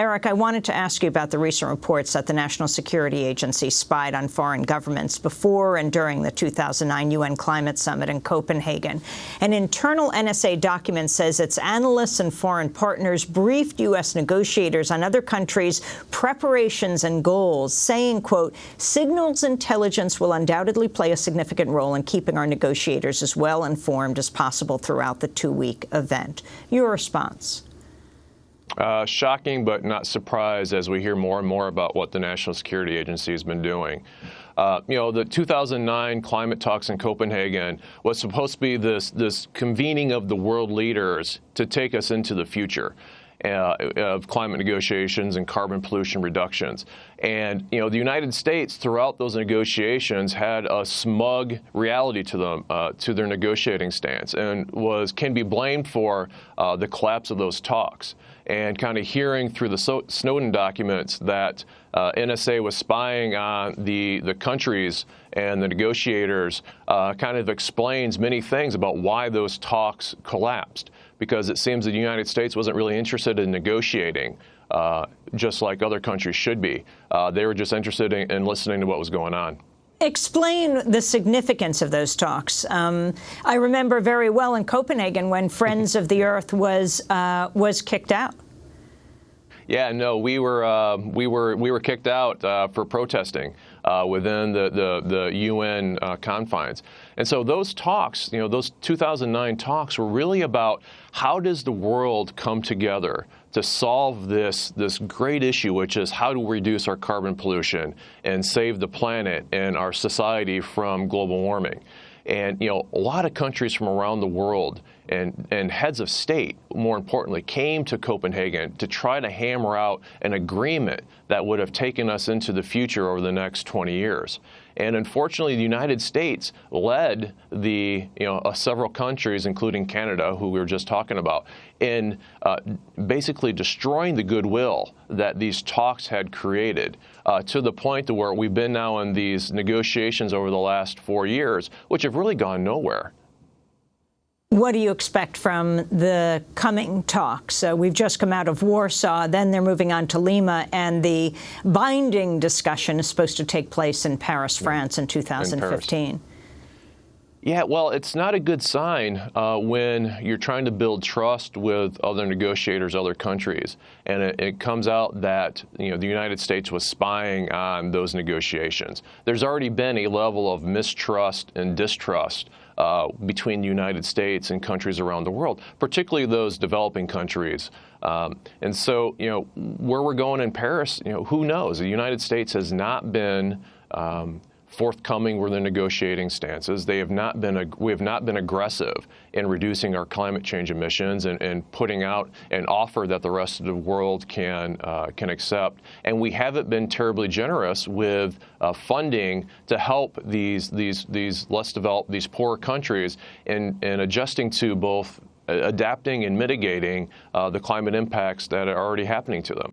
Eric, I wanted to ask you about the recent reports that the National Security Agency spied on foreign governments before and during the 2009 UN Climate Summit in Copenhagen. An internal NSA document says its analysts and foreign partners briefed U.S. negotiators on other countries' preparations and goals, saying, quote, "Signals intelligence will undoubtedly play a significant role in keeping our negotiators as well informed as possible throughout the two-week event." Your response? Shocking, but not surprised as we hear more and more about what the National Security Agency has been doing. The 2009 climate talks in Copenhagen was supposed to be this convening of the world leaders to take us into the future of climate negotiations and carbon pollution reductions. And, the United States, throughout those negotiations, had a smug reality to them, to their negotiating stance, and can be blamed for the collapse of those talks. And kind of hearing through the Snowden documents that NSA was spying on the countries and the negotiators kind of explains many things about why those talks collapsed, because it seems that the United States wasn't really interested in negotiating, just like other countries should be. They were just interested in listening to what was going on. Explain the significance of those talks. I remember very well in Copenhagen when Friends of the Earth was kicked out. Yeah, no, we were kicked out for protesting within the UN confines. And so those talks, those 2009 talks were really about how does the world come together to solve this great issue, which is how do we reduce our carbon pollution and save the planet and our society from global warming. And, a lot of countries from around the world and heads of state, more importantly, came to Copenhagen to try to hammer out an agreement that would have taken us into the future over the next 20 years. And unfortunately, the United States led several countries, including Canada, who we were just talking about, in basically destroying the goodwill that these talks had created, to the point to where we've been now in these negotiations over the last 4 years, which have really gone nowhere. What do you expect from the coming talks? We've just come out of Warsaw, then they're moving on to Lima, and the binding discussion is supposed to take place in Paris, France in 2015. Yeah, well, it's not a good sign when you're trying to build trust with other negotiators, other countries, and it comes out that the United States was spying on those negotiations. There's already been a level of mistrust and distrust between the United States and countries around the world, particularly those developing countries. And so, where we're going in Paris, who knows? The United States has not been forthcoming with their negotiating stances. We have not been aggressive in reducing our climate change emissions and putting out an offer that the rest of the world can accept. And we haven't been terribly generous with funding to help these less developed, these poorer countries in adjusting to both adapting and mitigating the climate impacts that are already happening to them.